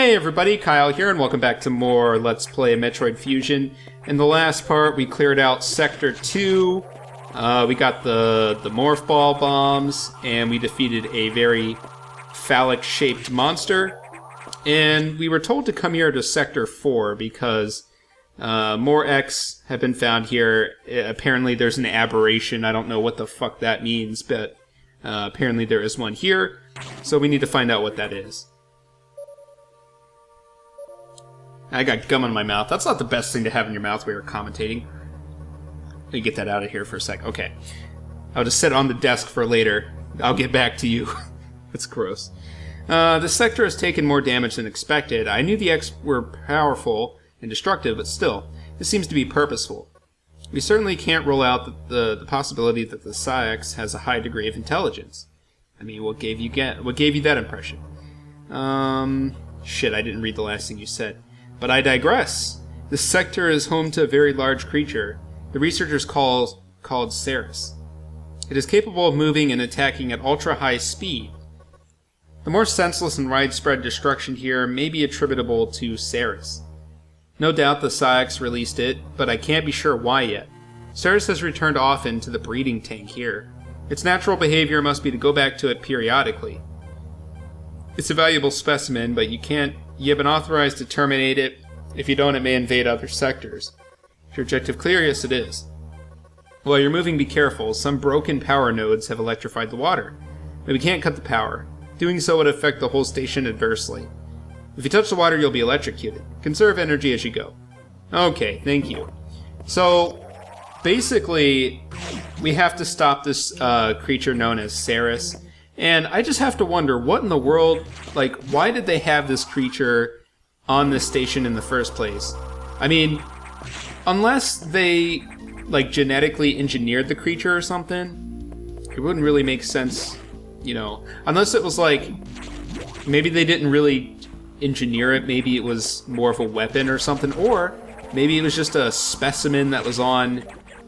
Hey everybody, Kyle here, and welcome back to more Let's Play Metroid Fusion. In the last part, we cleared out Sector 2, we got the Morph Ball bombs, and we defeated a very phallic-shaped monster. And we were told to come here to Sector 4 because more X have been found here. Apparently there's an aberration, I don't know what the fuck that means, but apparently there is one here, so we need to find out what that is. I got gum in my mouth. That's not the best thing to have in your mouth while you're commentating. Let me get that out of here for a sec. Okay. I'll just set it on the desk for later. I'll get back to you. That's gross. This sector has taken more damage than expected. I knew the X were powerful and destructive, but still, this seems to be purposeful. We certainly can't rule out the possibility that the Psyx has a high degree of intelligence. I mean, what gave you that impression? Shit, I didn't read the last thing you said. But I digress. This sector is home to a very large creature. The researchers called Serrious. It is capable of moving and attacking at ultra-high speed. The more senseless and widespread destruction here may be attributable to Serrious. No doubt the Psyx released it, but I can't be sure why yet. Serrious has returned often to the breeding tank here. Its natural behavior must be to go back to it periodically. It's a valuable specimen, but you have been authorized to terminate it. If you don't, it may invade other sectors. Is your objective clear? Yes, it is. While you're moving, be careful. Some broken power nodes have electrified the water. But we can't cut the power. Doing so would affect the whole station adversely. If you touch the water, you'll be electrocuted. Conserve energy as you go. Okay, thank you. So, basically, we have to stop this creature known as Serrious. And I just have to wonder, what in the world, like, why did they have this creature on this station in the first place? I mean, unless they, like, genetically engineered the creature or something, it wouldn't really make sense, you know. Unless it was, like, maybe they didn't really engineer it, maybe it was more of a weapon or something, or maybe it was just a specimen that was on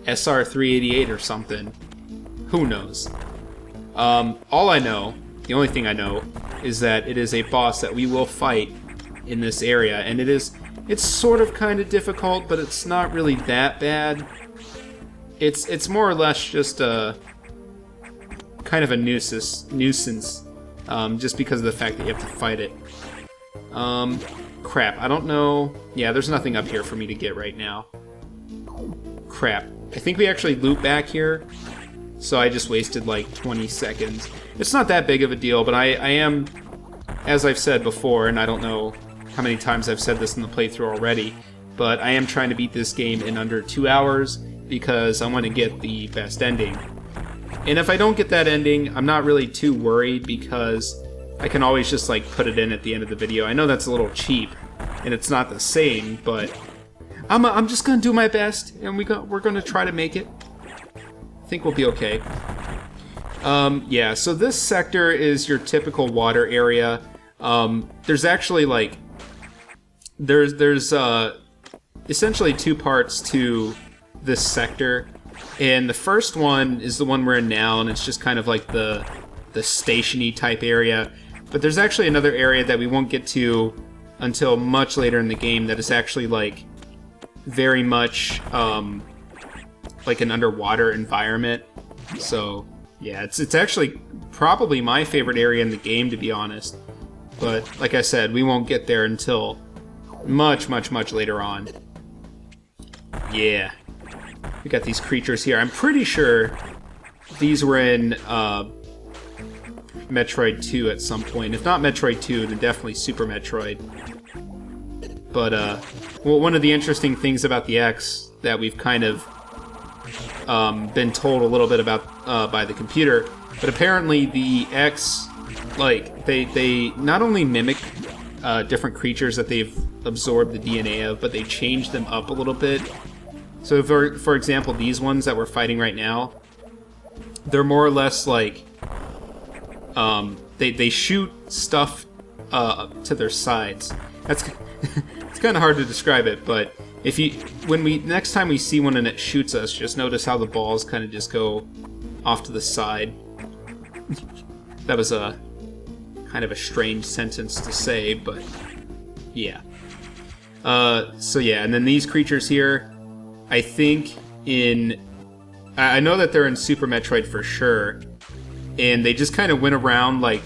SR-388 or something. Who knows? All I know, the only thing I know, is that it is a boss that we will fight in this area, and it's sort of kind of difficult, but it's not really that bad. It's more or less just a kind of a nuisance, just because of the fact that you have to fight it. Crap, I don't know. Yeah, there's nothing up here for me to get right now. Crap. I think we actually loop back here. So I just wasted like 20 seconds. It's not that big of a deal, but I am, as I've said before, and I don't know how many times I've said this in the playthrough already, but I am trying to beat this game in under 2 hours because I want to get the best ending. And if I don't get that ending, I'm not really too worried because I can always just like put it in at the end of the video. I know that's a little cheap, and it's not the same, but I'm just going to do my best, and we're going to try to make it. I think we'll be okay. Yeah, so this sector is your typical water area. There's actually like there's essentially two parts to this sector, and the first one is the one we're in now, and it's just kind of like the station-y type area. But there's actually another area that we won't get to until much later in the game that is actually like very much like an underwater environment. So yeah, it's actually probably my favorite area in the game, to be honest. But like I said, we won't get there until much later on. Yeah, we got these creatures here. I'm pretty sure these were in Metroid 2 at some point. If not Metroid 2, then definitely Super Metroid. But well, one of the interesting things about the X that we've kind of been told a little bit about by the computer, but apparently the X, like, they not only mimic different creatures that they've absorbed the DNA of, but they change them up a little bit. So for example, these ones that we're fighting right now, they're more or less like they shoot stuff to their sides. That's it's kind of hard to describe it, but next time we see one and it shoots us, just notice how the balls kind of just go off to the side. That was a kind of a strange sentence to say, but Yeah. So yeah, and then these creatures here, I think I know that they're in Super Metroid for sure, and they just kind of went around, like,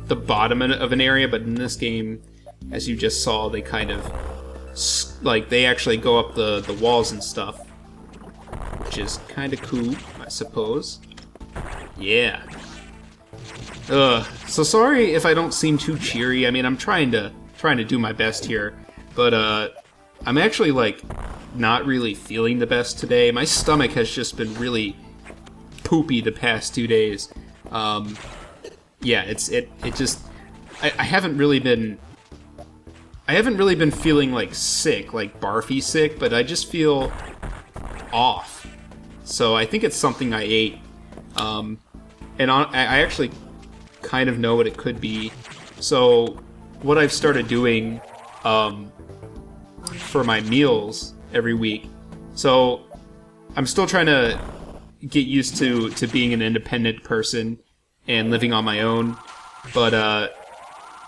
the bottom of an area, but in this game, as you just saw, they kind of, like, they actually go up the walls and stuff, which is kind of cool, I suppose. Yeah. So sorry if I don't seem too cheery. I mean, I'm trying to do my best here, but I'm actually, like, not really feeling the best today. My stomach has just been really poopy the past 2 days. Yeah, it just I haven't really been feeling like sick, like barfy sick, but I just feel off. So I think it's something I ate. And I actually kind of know what it could be. So what I've started doing for my meals every week. So I'm still trying to get used to being an independent person and living on my own. But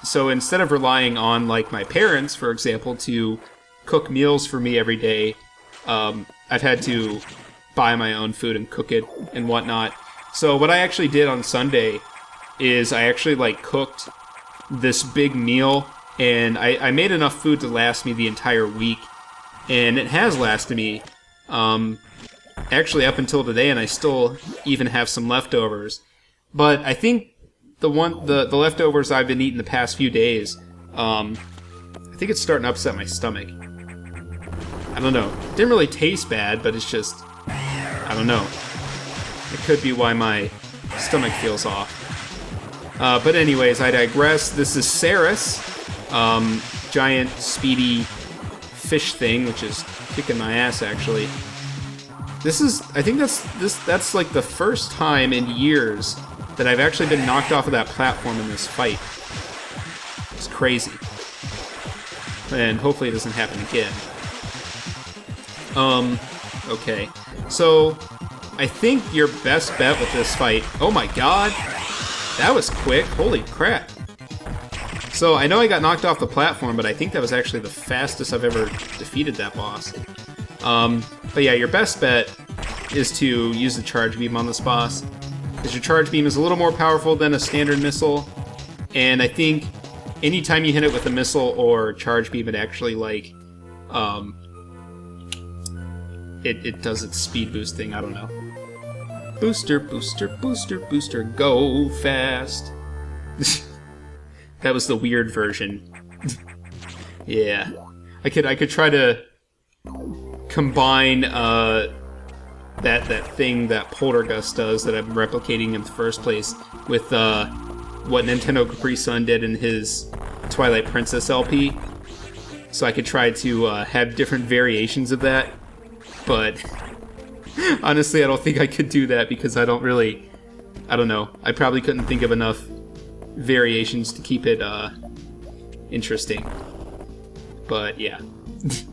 so instead of relying on, like, my parents, for example, to cook meals for me every day, I've had to buy my own food and cook it and whatnot. So what I actually did on Sunday is I actually, like, cooked this big meal, and I made enough food to last me the entire week, and it has lasted me actually up until today, and I still even have some leftovers. But I think the leftovers I've been eating the past few days, I think it's starting to upset my stomach. I don't know. It didn't really taste bad, but it's just, I don't know. It could be why my stomach feels off. But anyways, I digress. This is Serrious, giant, speedy fish thing, which is kicking my ass, actually. I think that's like the first time in years that I've actually been knocked off of that platform in this fight. It's crazy. And hopefully it doesn't happen again. Okay. So, I think your best bet with this fight... Oh my god! That was quick. Holy crap. So, I know I got knocked off the platform, but I think that was actually the fastest I've ever defeated that boss. But yeah, your best bet is to use the charge beam on this boss, because your charge beam is a little more powerful than a standard missile, and I think anytime you hit it with a missile or charge beam, it actually, like, it does its speed boost thing, I don't know. Booster, booster, booster, booster, go fast. That was the weird version. Yeah. I could try to combine that thing that Poltergust does that I'm replicating in the first place with what Nintendo Capri Sun did in his Twilight Princess LP. So I could try to have different variations of that, but honestly I don't think I could do that because I don't know. I probably couldn't think of enough variations to keep it interesting. But yeah,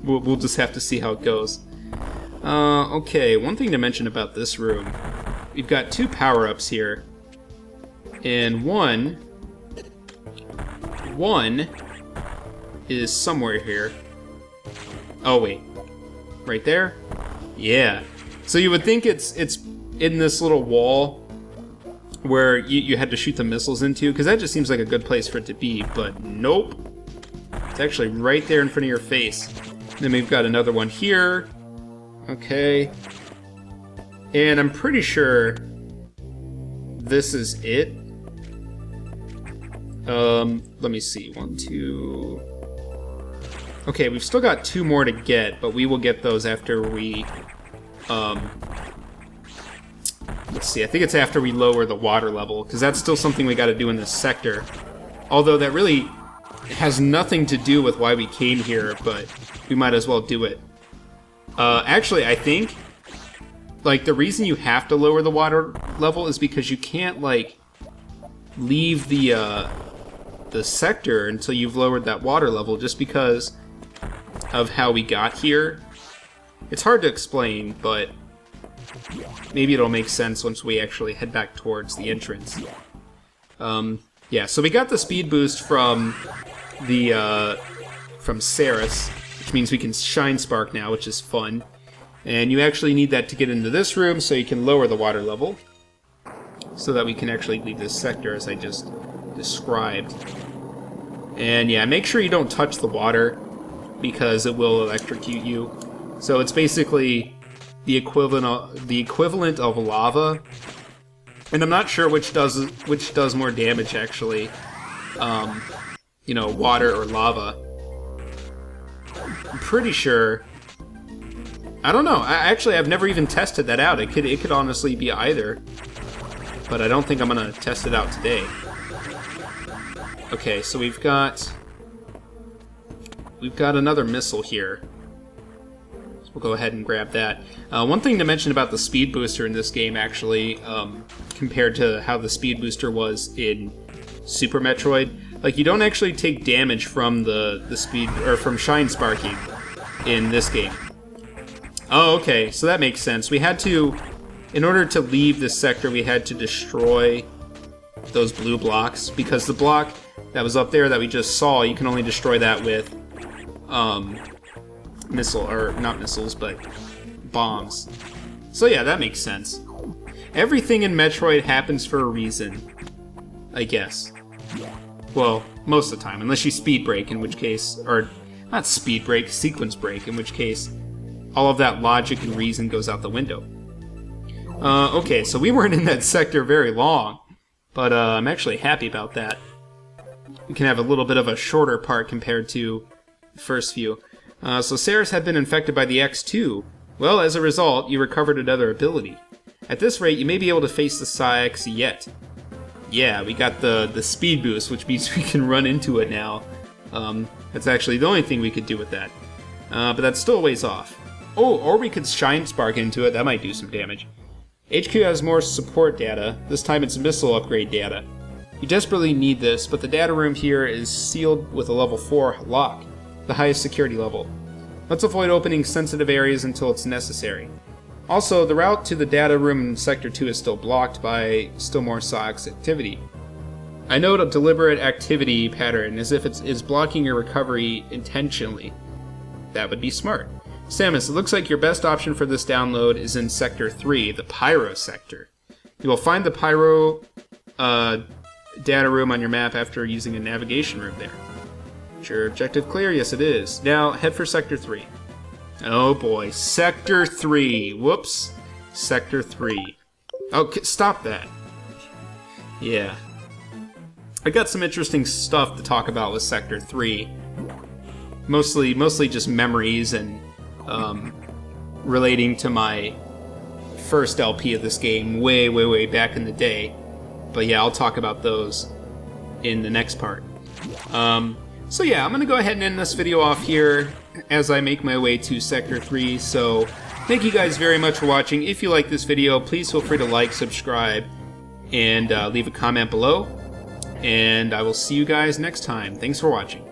we'll just have to see how it goes. Okay, one thing to mention about this room. We've got 2 power-ups here. And one is somewhere here. Oh, wait. Right there? Yeah. So you would think it's in this little wall where you had to shoot the missiles into, because that just seems like a good place for it to be, but nope. It's actually right there in front of your face. Then we've got another one here. Okay. And I'm pretty sure this is it. Let me see. 1, 2... Okay, we've still got 2 more to get, but we will get those after we... Let's see, I think it's after we lower the water level, because that's still something we gotta do in this sector. Although that really has nothing to do with why we came here, but we might as well do it. Actually, I think, like, the reason you have to lower the water level is because you can't, like, leave the sector until you've lowered that water level, just because of how we got here. It's hard to explain, but maybe it'll make sense once we actually head back towards the entrance. Yeah, so we got the speed boost from the from Serrious, which means we can shine spark now, which is fun. And you actually need that to get into this room so you can lower the water level, so that we can actually leave this sector as I just described. And yeah, make sure you don't touch the water because it will electrocute you. So it's basically the equivalent of lava. And I'm not sure which does more damage actually. You know, water or lava. I'm pretty sure. I don't know. I've never even tested that out. It could honestly be either. But I don't think I'm gonna test it out today. Okay, so we've got another missile here. So we'll go ahead and grab that. One thing to mention about the speed booster in this game, actually, compared to how the speed booster was in Super Metroid, like you don't actually take damage from the speed or from shine sparking in this game. Oh, okay, so that makes sense. We had to, in order to leave this sector, we had to destroy those blue blocks, because the block that was up there that we just saw, you can only destroy that with not missiles, but bombs. So yeah, that makes sense. Everything in Metroid happens for a reason, I guess. Well, most of the time, unless you speed break, in which case, or not speed break, sequence break, in which case all of that logic and reason goes out the window. Okay, so we weren't in that sector very long, but I'm actually happy about that. We can have a little bit of a shorter part compared to the first few. So Serrious had been infected by the X2. Well, as a result, you recovered another ability. At this rate, you may be able to face the Psyx yet. Yeah, we got the speed boost, which means we can run into it now. That's actually the only thing we could do with that. But that's still a ways off. Oh, or we could shine spark into it. That might do some damage. HQ has more support data. This time it's missile upgrade data. You desperately need this, but the data room here is sealed with a level 4 lock, the highest security level. Let's avoid opening sensitive areas until it's necessary. Also, the route to the data room in Sector 2 is still blocked by still more Psyx activity. I note a deliberate activity pattern, as if it is blocking your recovery intentionally. That would be smart. Samus, it looks like your best option for this download is in Sector 3, the Pyro sector. You will find the Pyro data room on your map after using a navigation room there. Is your objective clear? Yes, it is. Now, head for Sector 3. Oh boy, Sector 3. Whoops. Sector 3. Oh, stop that. Yeah. I got some interesting stuff to talk about with Sector 3. Mostly just memories and relating to my first LP of this game way back in the day. But yeah, I'll talk about those in the next part. So yeah, I'm going to go ahead and end this video off here as I make my way to Sector 3. So thank you guys very much for watching. If you like this video, please feel free to like, subscribe, and leave a comment below. And I will see you guys next time. Thanks for watching.